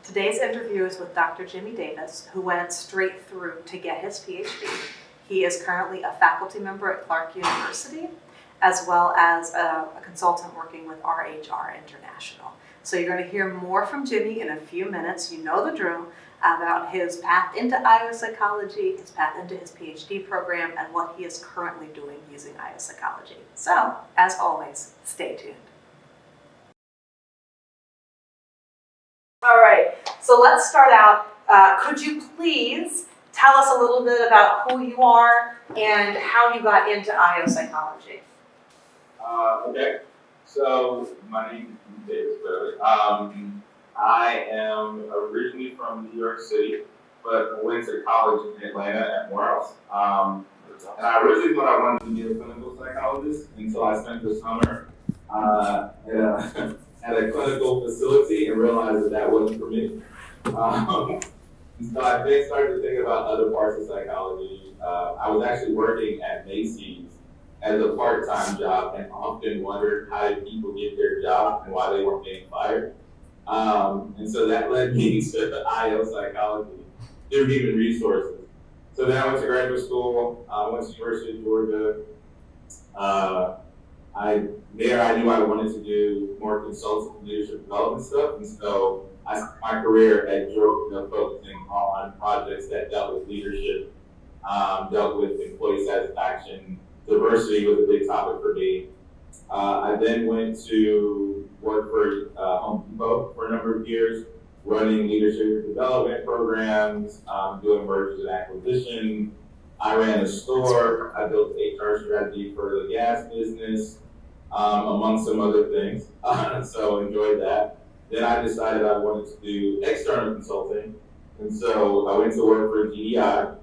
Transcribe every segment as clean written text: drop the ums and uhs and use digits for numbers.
Today's interview is with Dr. Jimmy Davis, who went straight through to get his PhD. He is currently a faculty member at Clark University, as well as a consultant working with RHR International. So you're going to hear more from Jimmy in a few minutes. You know the drill, about his path into IO psychology, his path into his PhD program, and what he is currently doing using IO psychology. So, as always, stay tuned. All right, so let's start out. Could you please tell us a little bit about who you are and how you got into IO psychology? Okay, so my name is Davis Bailey. I am originally from New York City, but went to college in Atlanta at Morehouse. And I originally thought I wanted to be a clinical psychologist until I spent the summer at a clinical facility and realized that that wasn't for me. So I then started to think about other parts of psychology. I was actually working at Macy's as a part-time job and often wondered how did people get their job and why they weren't getting fired. And so that led me to the IO psychology through human resources. So then I went to graduate school, went to the University of Georgia. I knew I wanted to do more consultative leadership development stuff, and so I started my career at Georgia focusing on projects that dealt with leadership, dealt with employee satisfaction. Diversity was a big topic for me. I then went to work for Home Depot for a number of years, running leadership development programs, doing mergers and acquisitions. I ran a store. I built HR strategy for the gas business, among some other things. So enjoyed that. Then I decided I wanted to do external consulting. And so I went to work for GDI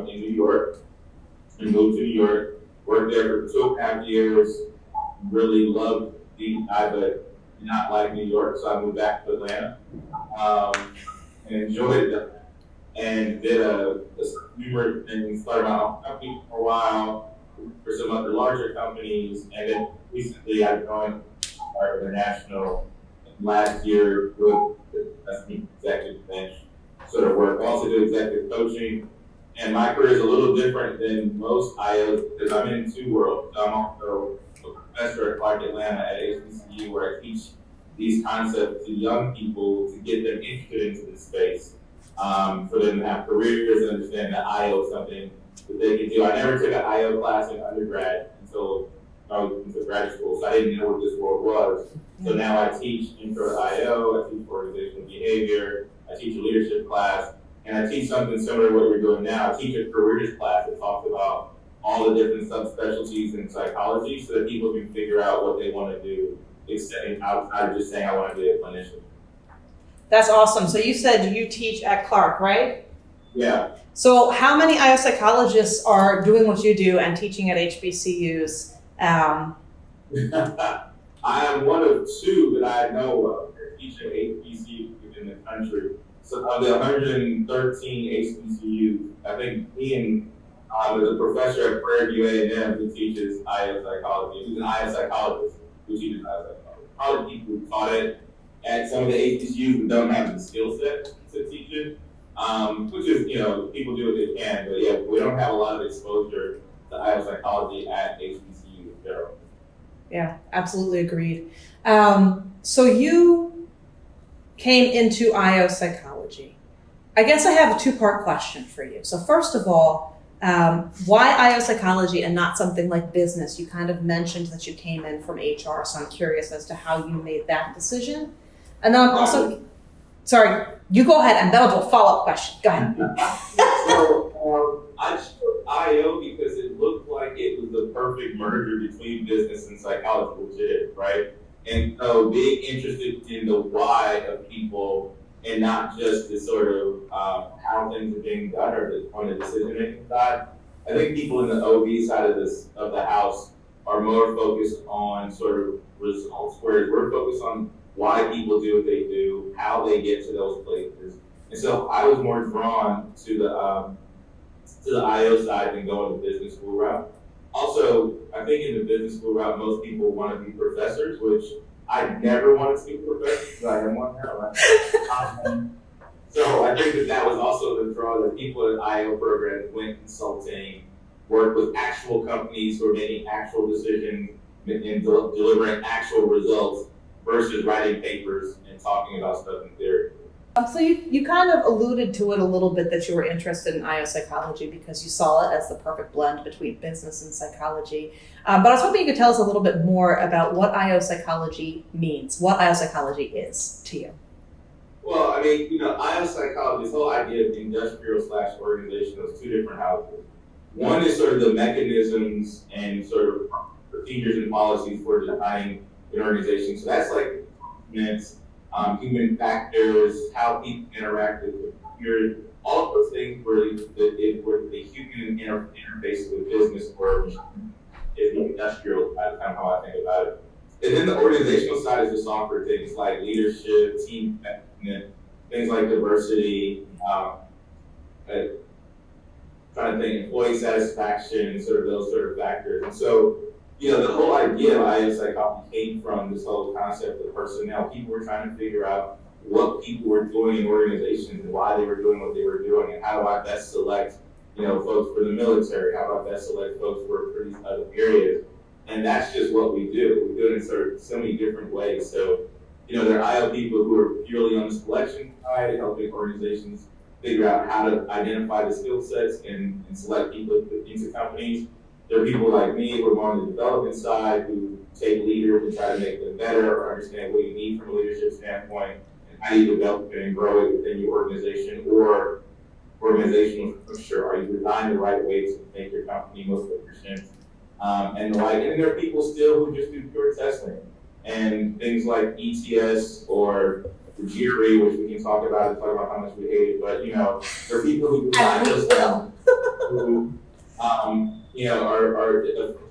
in New York and moved to New York. Worked there for 2.5 years. Really loved GDI, but did not like New York, so I moved back to Atlanta and enjoyed that. And did a numerous things, started my own company for a while, for some other larger companies, and then recently I joined our international last year with the executive bench sort of work. I also do executive coaching, and my career is a little different than most IOs because I'm in two worlds. I'm also a professor at Clark Atlanta at HBCU where I teach these concepts to young people to get them interested into this space, for them to have careers and understand that IO is something that they can do. I never took an IO class in undergrad until I was into graduate school, so I didn't know what this world was. So now I teach intro to IO, I teach organizational behavior, I teach a leadership class, and I teach something similar to what we're doing now. I teach a careers class that talks about all the different subspecialties in psychology so that people can figure out what they want to do outside of just saying I want to be a clinician. That's awesome. So you said you teach at Clark, right? Yeah. So how many IO psychologists are doing what you do and teaching at HBCUs? I am one of two that I know of that teach at HBCUs within the country. So of the 113 HBCUs, I think Ian is a professor at Prairie View A&M who teaches IO psychology. He's an IO psychologist who teaches IO psychology. Probably people who taught it at some of the HBCUs who don't have the skill set to teach it, which is, people do what they can. But yeah, we don't have a lot of exposure to IO psychology at HBCUs in general. Yeah, absolutely agreed. So you came into IO psychology. I guess I have a two-part question for you. So first of all, why IO psychology and not something like business? You kind of mentioned that you came in from HR, so I'm curious as to how you made that decision. And then I'm also, sorry, you go ahead and that'll do a follow-up question. Go ahead. So I chose IO because it looked like it was the perfect merger between business and psychology, which it is, right? And so being interested in the why of people and not just the sort of how things are being done or on the decision-making side. I think people in the OB side of the house are more focused on sort of results, whereas we're focused on why people do what they do, how they get to those places. And so I was more drawn to the IO side than going the business school route. Also, I think in the business school route, most people want to be professors, which I never wanted to be a professor because I am one now, right? I think that was also the draw that people at IO programs went consulting, worked with actual companies who are making actual decisions and delivering actual results versus writing papers and talking about stuff in theory. So you kind of alluded to it a little bit that you were interested in IO psychology because you saw it as the perfect blend between business and psychology. But I was hoping you could tell us a little bit more about what IO psychology means, what IO psychology is to you. Well, I mean, IO psychology, this whole idea of industrial/organizational is two different houses. One is sort of the mechanisms and sort of procedures and policies for designing an organization. So that's like human factors, how people interact with the computer, all of those things where the human interface with business works is the industrial side, kind of how I think about it. And then the organizational side is the software things like leadership, team management, things like diversity, trying to think employee satisfaction, sort of those sort of factors. And so, the whole idea of IO psychology came from this whole concept of personnel. People were trying to figure out what people were doing in organizations and why they were doing what they were doing, and how do I best select, folks for the military? How do I best select folks for these other areas? And that's just what we do. We do it in sort of so many different ways. So, there are IO people who are purely on the selection side, helping organizations figure out how to identify the skill sets and select people into companies. There are people like me who are more on the development side who take leaders and try to make them better or understand what you need from a leadership standpoint and how you develop it and grow it within your organization or organizational structure. Are you designed the right way to make your company most efficient and the like? And there are people still who just do pure testing and things like ETS or the GRE, which we can talk about how much we hate it. But there are people who design those things who are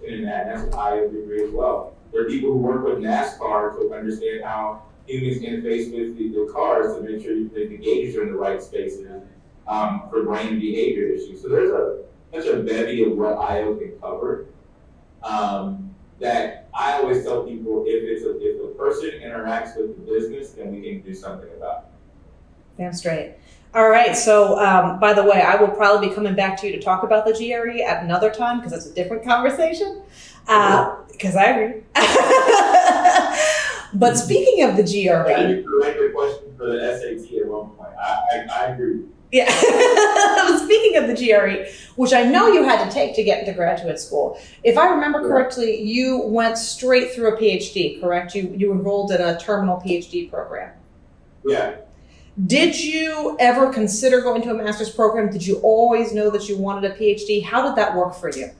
in that. And that's an IO degree as well. There are people who work with NASCAR to understand how humans interface with the cars to make sure that the gauges are in the right spaces for brain behavior issues. So there's such a bevy of what IO can cover that I always tell people if the person interacts with the business, then we can do something about it. Damn straight. All right. So, by the way, I will probably be coming back to you to talk about the GRE at another time because it's a different conversation. Because I agree. But speaking of the GRE, yeah, you could make a question for the SAT at one point. I agree. Yeah. Speaking of the GRE, which I know you had to take to get into graduate school, if I remember correctly, you went straight through a PhD, correct? You enrolled in a terminal PhD program. Yeah. Did you ever consider going to a master's program? Did you always know that you wanted a PhD? How did that work for you?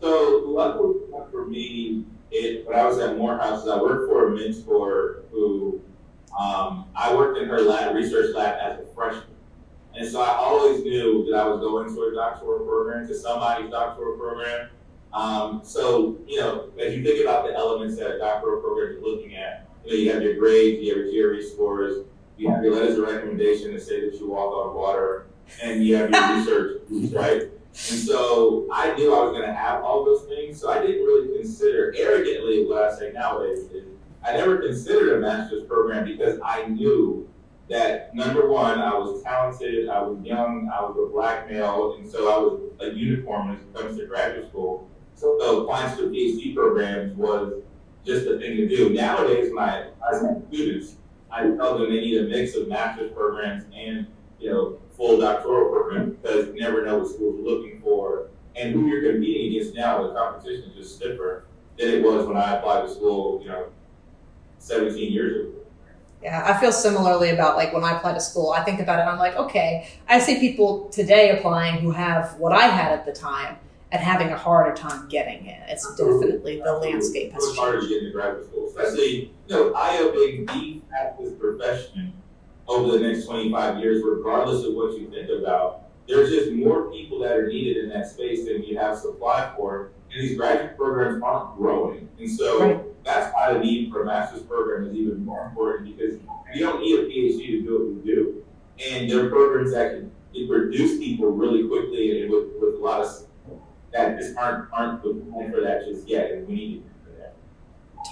So luckily for me, when I was at Morehouse, I worked for a mentor who I worked in her research lab as a freshman. And so I always knew that I was going to a doctoral program, to somebody's doctoral program. So, as you think about the elements that a doctoral program is looking at, you have your grades, you have your GRE scores, you have your letters of recommendation to say that you walk on water, and you have your research, right? And so I knew I was going to have all those things, so I didn't really consider, arrogantly, what I say nowadays, I never considered a master's program because I knew that, number one, I was talented, I was young, I was a black male, and so I was a unicorn when it comes to graduate school. So applying to PhD programs was just a thing to do. Nowadays, when I ask students, I tell them they need a mix of master's programs and full doctoral programs because you never know what schools are looking for and who you're competing against now. The competition is just stiffer than it was when I applied to school, 17 years ago. Yeah, I feel similarly about when I apply to school. I think about it and I'm like, okay, I see people today applying who have what I had at the time and having a harder time getting in. It's definitely the landscape has changed. It's harder to get into graduate school, especially IO being the fastest profession over the next 25 years, regardless of what you think about. There's just more people that are needed in that space than you have supply for, and these graduate programs aren't growing. And so that's why the need for a master's program is even more important because you don't need a PhD to do what we do. And there are programs that can produce people really quickly and with a lot of that just aren't prepared for that just yet, and we need to do that.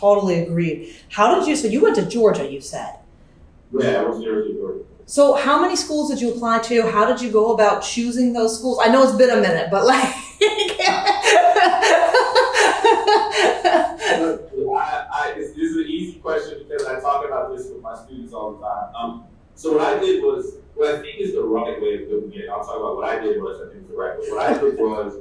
Totally agreed. So you went to Georgia, you said? Yeah, I was University of Georgia. So how many schools did you apply to? How did you go about choosing those schools? I know it's been a minute, but like. This is an easy question because I talk about this with my students all the time. So what I did was, what I think is the right way of doing it, I'll talk about what I did, which I think is the right way. What I did was,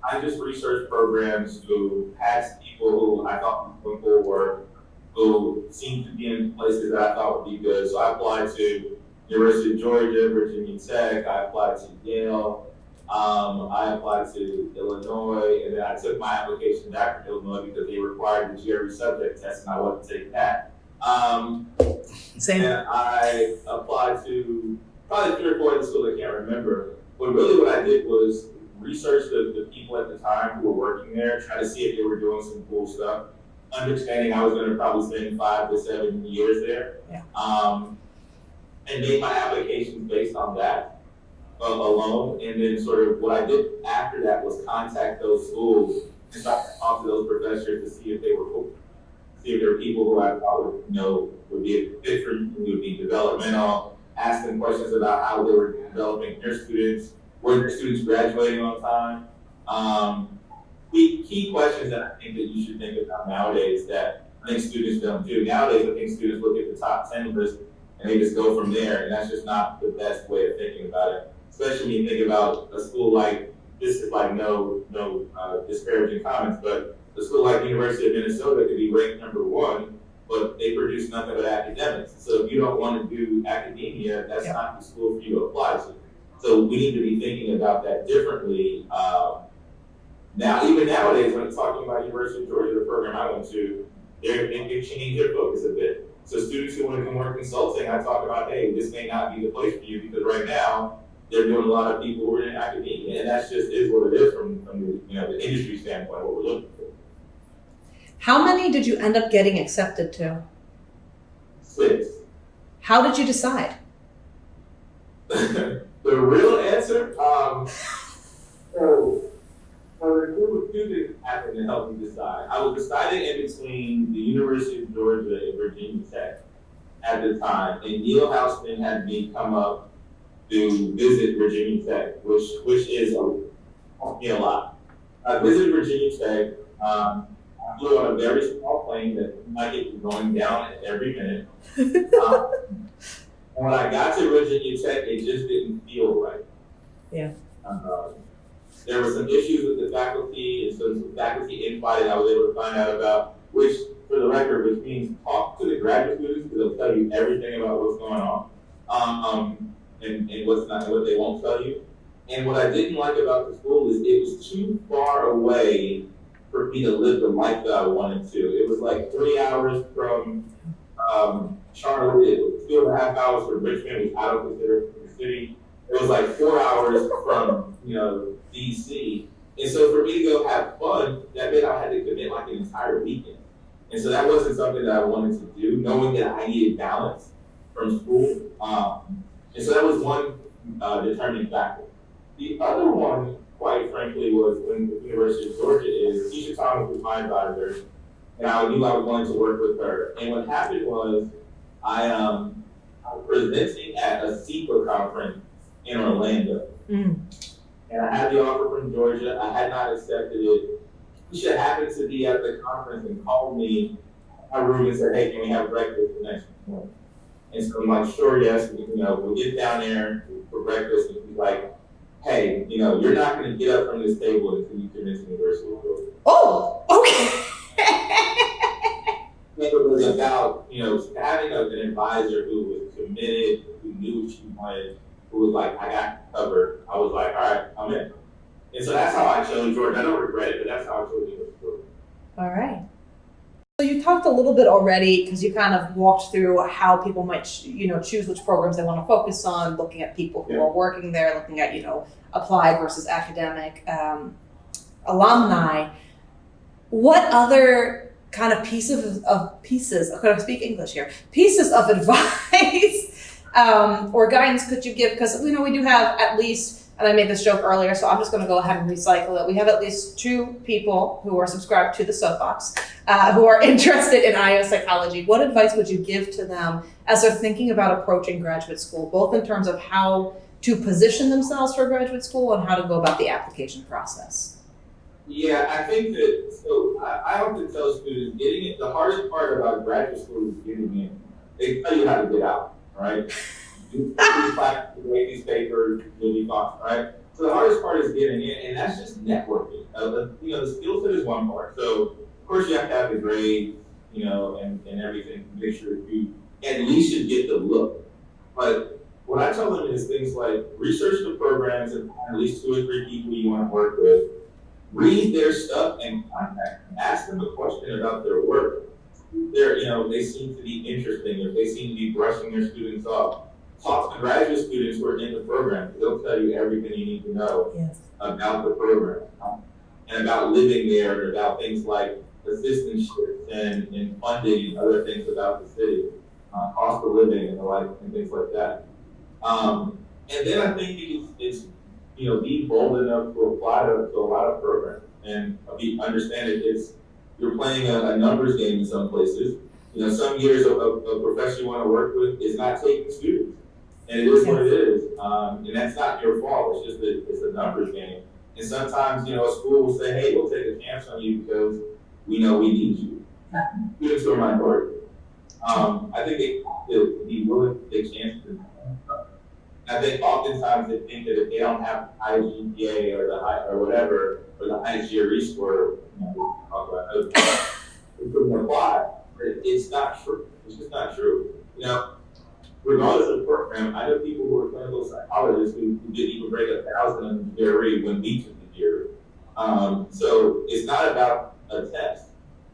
I just researched programs who had people who I thought were doing good work, who seemed to be in places that I thought would be good. So I applied to University of Georgia, Virginia Tech, I applied to Yale, I applied to Illinois, and then I took my application back from Illinois because they required the GRE subject test, and I wasn't taking that. Same. And I applied to probably 3 or 4 of the schools I can't remember. But really what I did was research the people at the time who were working there, try to see if they were doing some cool stuff, understanding I was going to probably spend 5 to 7 years there. Yeah. And made my applications based on that alone. And then sort of what I did after that was contact those schools and start to talk to those professors to see if they were cool. See if there were people who I thought would be a fit for me, who would be developmental, ask them questions about how they were developing their students, were their students graduating on time. Key questions that I think that you should think about nowadays that I think students don't do. Nowadays, I think students look at the top 10 list and they just go from there, and that's just not the best way of thinking about it. Especially when you think about a school like, this is like no disparaging comments, but a school like University of Minnesota could be ranked #1, but they produce nothing but academics. So if you don't want to do academia, that's not the school for you to apply to. So we need to be thinking about that differently. Now, even nowadays, when I'm talking about University of Georgia, the program I went to, they've changed their focus a bit. So students who want to do more consulting, I talk about, hey, this may not be the place for you because right now, they're doing a lot of people who are in academia, and that's just is what it is from the industry standpoint, what we're looking for. How many did you end up getting accepted to? 6. How did you decide? The real answer, so there were 2 things happened to help me decide. I was deciding in between the University of Georgia and Virginia Tech at the time, and Neil Houston had me come up to visit Virginia Tech, which is a lot. I visited Virginia Tech. I flew on a very small plane that might get going down every minute. When I got to Virginia Tech, it just didn't feel right. Yeah. There were some issues with the faculty and some faculty infight that I was able to find out about, which, for the record, which means talk to the graduate students because they'll tell you everything about what's going on. And what's not, and what they won't tell you. And what I didn't like about the school is it was too far away for me to live the life that I wanted to. It was like 3 hours from Charlotte. It was 2.5 hours from Richmond, which I don't consider the city. It was like 4 hours from DC. And so for me to go have fun, that meant I had to commit like an entire weekend. And so that wasn't something that I wanted to do, knowing that I needed balance from school. And so that was one determining factor. The other one, quite frankly, was when the University of Georgia is, Keisha Thomas was my advisor, and I knew I was going to work with her. And what happened was, I was presenting at a CEPA conference in Orlando. And I had the offer from Georgia. I had not accepted it. Keisha happened to be at the conference and called me in my room and said, hey, can we have breakfast the next morning? And so I'm like, sure, yes, we'll get down there for breakfast. And he's like, hey, you're not going to get up from this table until you convince the University of Georgia. Oh, okay. It was about, having an advisor who was committed, who knew what she wanted, who was like, I got you covered. I was like, all right, I'm in. And so that's how I chose Georgia. I don't regret it, but that's how I chose University of Georgia. All right. So you talked a little bit already because you kind of walked through how people might, choose which programs they want to focus on, looking at people who are working there, looking at, applied versus academic alumni. What other kind of pieces, I couldn't speak English here, pieces of advice or guidance could you give? Because, we do have at least and I made this joke earlier, so I'm just going to go ahead and recycle it. We have at least 2 people who are subscribed to the Soapbox who are interested in IO psychology. What advice would you give to them as they're thinking about approaching graduate school, both in terms of how to position themselves for graduate school and how to go about the application process? Yeah, I think that, so I often tell students, getting it, the hardest part about graduate school is getting in. They tell you how to get out, right? You write these papers, you'll be fine, right? So the hardest part is getting in, and that's just networking. The skill set is one part. So, of course, you have to have the grades, and everything to make sure you at least should get the look. But what I tell them is things like research the programs and find at least 2 or 3 people you want to work with. Read their stuff and contact them. Ask them a question about their work. They seem to be interesting, if they seem to be brushing their students off. Talk to graduate students who are in the program. They'll tell you everything you need to know about the program and about living there and about things like assistantships and funding and other things about the city, cost of living and the like and things like that. And then I think it's be bold enough to apply to a lot of programs and understand that you're playing a numbers game in some places. Some years a professor you want to work with is not taking students. And it is what it is. And that's not your fault. It's just that it's a numbers game. And sometimes, a school will say, hey, we'll take a chance on you because we know we need you. Students are minority. I think they have to be willing to take chances. I think oftentimes they think that if they don't have the high GPA or the high or whatever, or the high GRE score, it couldn't apply. It's not true. It's just not true. Regardless of the program, I know people who are clinical psychologists who didn't even break 1,000 in GRE when we took the GRE. So it's not about a test,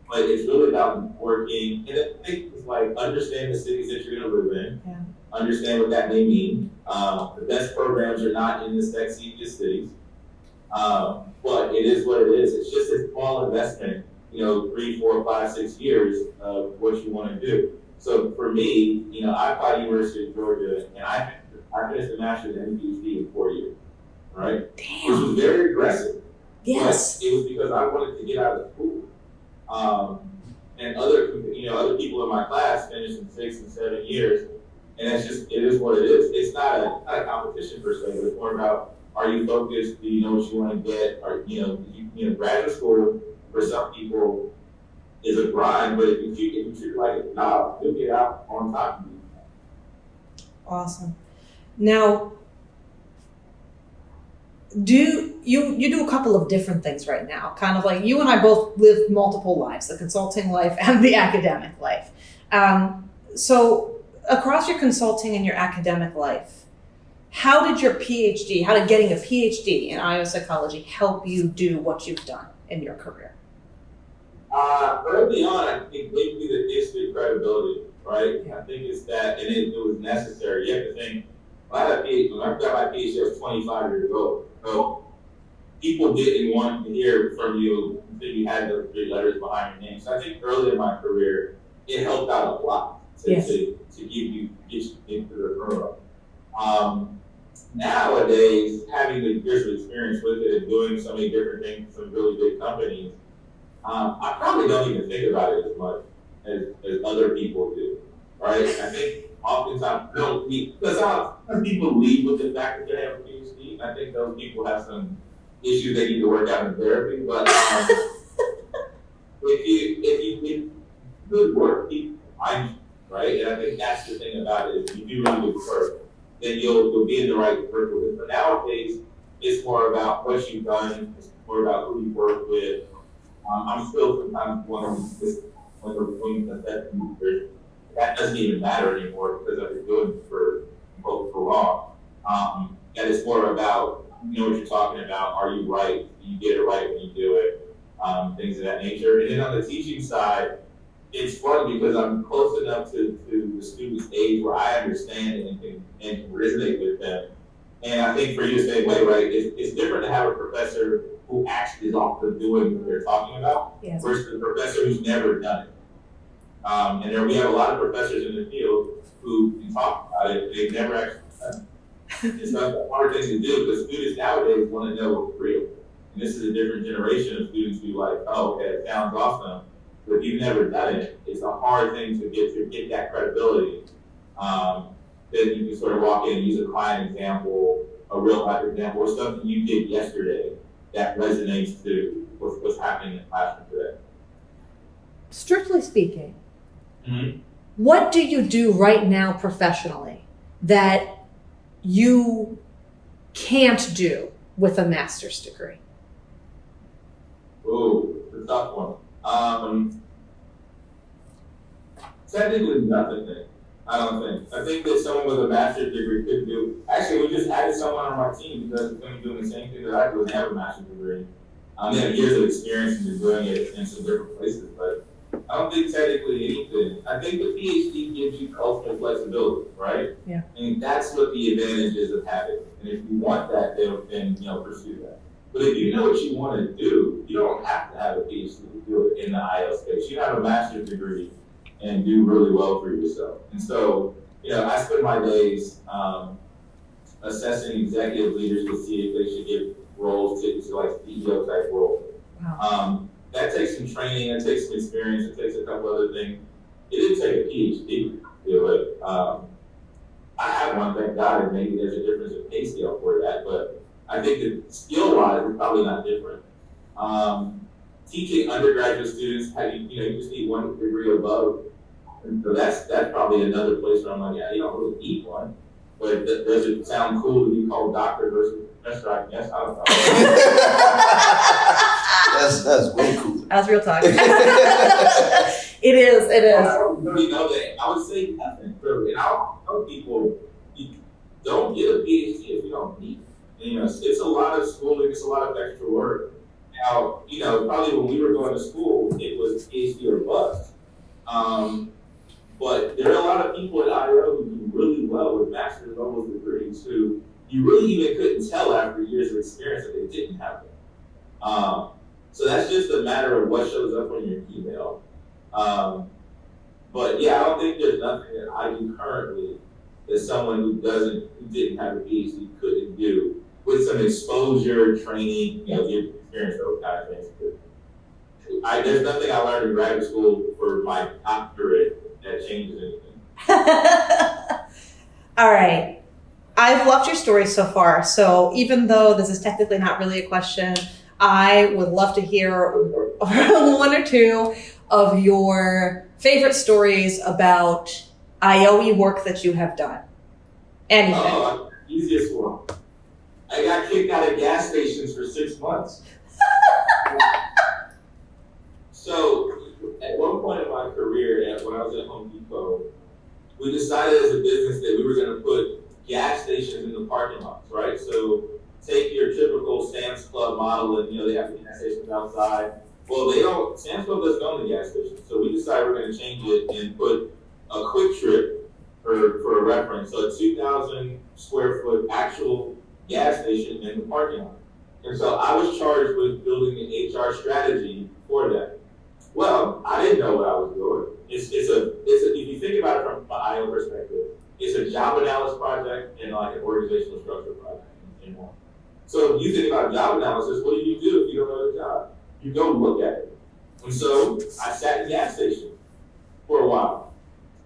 but it's really about working. And I think it's like understand the cities that you're going to live in, understand what that may mean. The best programs are not in the sexiest cities, but it is what it is. It's just a small investment, 3, 4, 5, 6 years of what you want to do. So for me, I applied to University of Georgia, and I finished a master's and PhD in 4 years, right? Damn. Which was very aggressive. Yes. But it was because I wanted to get out of school. And other people in my class finished in 6 and 7 years, and it is what it is. It's not a competition per se, but it's more about, are you focused? Do you know what you want to get? Or graduate school for some people is a grind, but if you treat it like a job, you'll get out on time. Awesome. Now, you do a couple of different things right now, kind of like you and I both live multiple lives, the consulting life and the academic life. So across your consulting and your academic life, how did getting a PhD in IO psychology help you do what you've done in your career? Early on, I think it gave me the instant credibility, right? I think it's that, and it was necessary. You have to think, when I got my PhD, I was 25 years old. So people didn't want to hear from you until you had the 3 letters behind your name. So I think early in my career, it helped out a lot to get you into the program. Nowadays, having the years of experience with it and doing so many different things for some really big companies, I probably don't even think about it as much as other people do, right? I think oftentimes because people leave with the fact that they have a PhD. I think those people have some issues they need to work out in therapy. But if you do good work, people find you, right? And I think that's the thing about it. If you do really good work, then you'll be in the right circle. But nowadays, it's more about what you've done. It's more about who you work with. I'm still sometimes wondering when we're doing assessment research, that doesn't even matter anymore because I've been doing it for long. And it's more about, what you're talking about, are you right? Do you get it right when you do it? Things of that nature. And then on the teaching side, it's fun because I'm close enough to the student's age where I understand and can resonate with them. And I think for you to say, wait, right, it's different to have a professor who actually is also doing what they're talking about versus a professor who's never done it. And we have a lot of professors in the field who can talk about it, they've never actually done it. It's not a hard thing to do because students nowadays want to know what's real. And this is a different generation of students who like, oh, okay, it sounds awesome. But if you've never done it, it's a hard thing to get that credibility. Then you can sort of walk in and use a client example, a real life example, or something you did yesterday that resonates to what's happening in the classroom today. Strictly speaking, Mm-hmm. what do you do right now professionally that you can't do with a master's degree? Ooh, it's a tough one. Technically nothing. I don't think. I think that someone with a master's degree could do. Actually, we just added someone on my team because it's going to be doing the same thing that I do and have a master's degree. They have years of experience and been doing it in some different places, but I don't think technically anything. I think the PhD gives you ultimate flexibility, right? Yeah. And that's what the advantage is of having. And if you want that, then pursue that. But if you know what you want to do, you don't have to have a PhD to do it in the IO space. You have a master's degree and do really well for yourself. And so, I spend my days assessing executive leaders to see if they should get roles to like CEO type roles. Wow. That takes some training, that takes some experience, it takes a couple other things. It didn't take a PhD to do it. I have one, thank God, and maybe there's a difference in pay scale for that, but I think that skill-wise, it's probably not different. Teaching undergraduate students, you just need one degree above. And so that's probably another place where I'm like, yeah, you don't really need one. But does it sound cool to be called doctor versus professor? I guess I don't know. That's way cool. That's real talk. It is. I don't really know that. I would say nothing. And I'll tell people, you don't get a PhD if you don't need it. And, it's a lot of schooling, it's a lot of extra work. Now, probably when we were going to school, it was PhD or bust. But there are a lot of people at IO who do really well with master's level degrees who you really even couldn't tell after years of experience that they didn't have them. So that's just a matter of what shows up on your email. But yeah, I don't think there's nothing that I do currently that someone who didn't have a PhD couldn't do with some exposure, training, give experience, those kind of things. There's nothing I learned in graduate school for my doctorate that changes anything. All right. I've loved your story so far. So even though this is technically not really a question, I would love to hear one or two of your favorite stories about IOE work that you have done. Anything. Oh, easiest one. I got kicked out of gas stations for 6 months. So, at one point in my career, when I was at Home Depot, we decided as a business that we were going to put gas stations in the parking lots, right? So, take your typical Sam's Club model, and they have gas stations outside. Well, Sam's Club doesn't own the gas station, so we decided we're going to change it and put a Quick Trip for a reference, so a 2,000 square foot actual gas station in the parking lot. And so I was charged with building an HR strategy for that. Well, I didn't know what I was doing. If you think about it from an IO perspective, it's a job analysis project and like an organizational structure project in one. So you think about job analysis, what do you do if you don't know the job? You go look at it. And so I sat in gas stations for a while.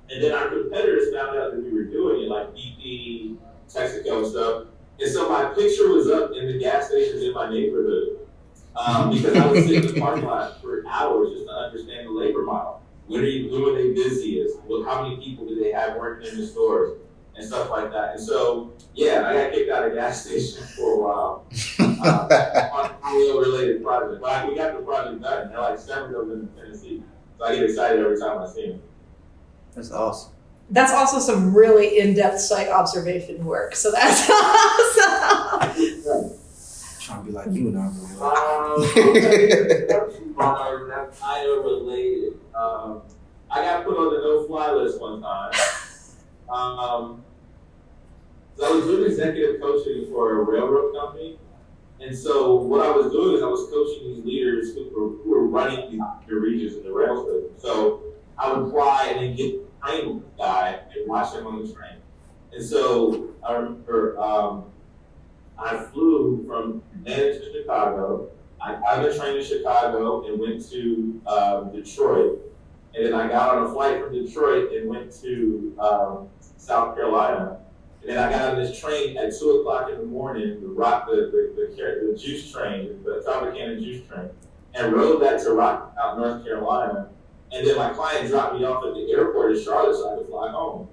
And then our competitors found out that we were doing it, like BP, Texaco and stuff. And so my picture was up in the gas stations in my neighborhood because I was sitting in the parking lot for hours just to understand the labor model. When are they busiest? How many people do they have working in the stores? And stuff like that. And so, yeah, I got kicked out of gas stations for a while on IO-related projects. But we got the project done. There are like 7 of them in Tennessee. So I get excited every time I see them. That's awesome. That's also some really in-depth site observation work. So that's awesome. Trying to be like you now. That's IO-related. I got put on the no-fly list one time. So I was doing executive coaching for a railroad company. And so what I was doing is I was coaching these leaders who were running the regions in the rail system. So I would fly and then get train with the guy and watch him on the train. And so I remember I flew from Atlanta to Chicago. I got a train in Chicago and went to Detroit. And then I got on a flight from Detroit and went to South Carolina. And then I got on this train at 2 o'clock in the morning, the juice train, the Tropicana juice train, and rode that to Rocky Mount, North Carolina. And then my client dropped me off at the airport in Charlotte so I could fly home.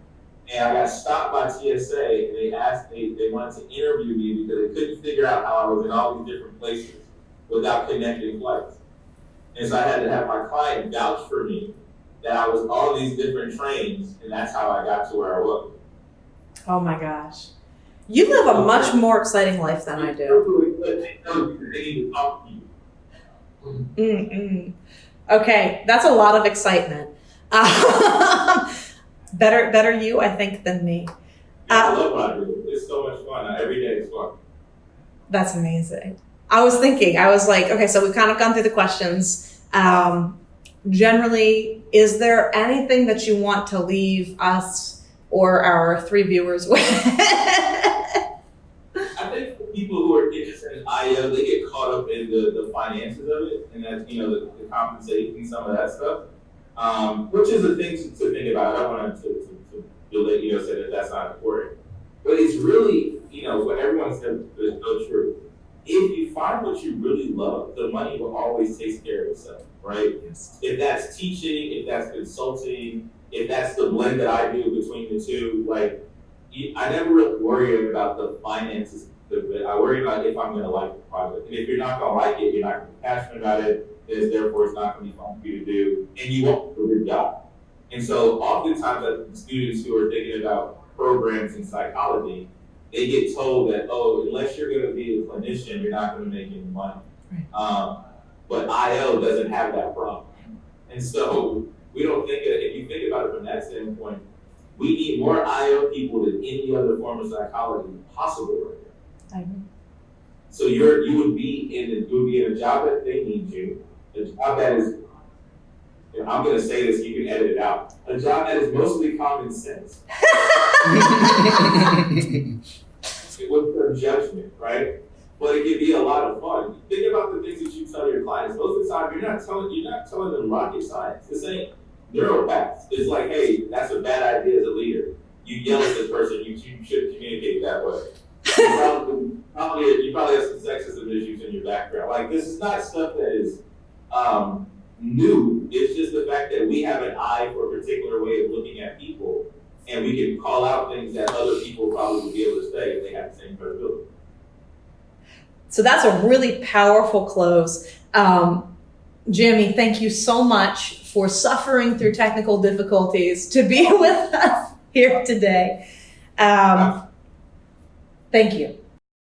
And I got stopped by TSA and they wanted to interview me because they couldn't figure out how I was in all these different places without connecting flights. And so I had to have my client vouch for me that I was on these different trains, and that's how I got to where I was. Oh my gosh. You live a much more exciting life than I do. They need to talk to you. Mm-mm. Okay, that's a lot of excitement. Better you, I think, than me. I love what I do. It's so much fun. Every day is fun. That's amazing. I was like, okay, so we've kind of gone through the questions. Generally, is there anything that you want to leave us or our 3 viewers with? I think for people who are interested in IO, they get caught up in the finances of it, and that's, the compensation, some of that stuff, which is a thing to think about. I don't want to let say that that's not important. But it's really, what everyone said is so true. If you find what you really love, the money will always take care of itself, right? Yes. If that's teaching, if that's consulting, if that's the blend that I do between the two, I never really worry about the finances of it. I worry about if I'm going to like the project. And if you're not going to like it, you're not going to be passionate about it, then therefore it's not going to be fun for you to do, and you won't do your job. And so oftentimes students who are thinking about programs in psychology, they get told that, unless you're going to be a clinician, you're not going to make any money. Right. But IO doesn't have that problem. And so we don't think that, if you think about it from that standpoint, we need more IO people than any other form of psychology possible right now. I agree. So you would be in a job that they need you, a job that is, I'm going to say this, you can edit it out, a job that is mostly common sense. With their judgment, right? But it can be a lot of fun. Think about the things that you tell your clients. Most of the time, you're not telling them rocket science. This ain't neuropaths. It's like, hey, that's a bad idea as a leader. You yell at this person. You shouldn't communicate that way. You probably have some sexism issues in your background. This is not stuff that is new. It's just the fact that we have an eye for a particular way of looking at people. And we can call out things that other people probably would be able to say if they have the same credibility. So that's a really powerful close. Jimmy, thank you so much for suffering through technical difficulties to be with us here today. Thank you.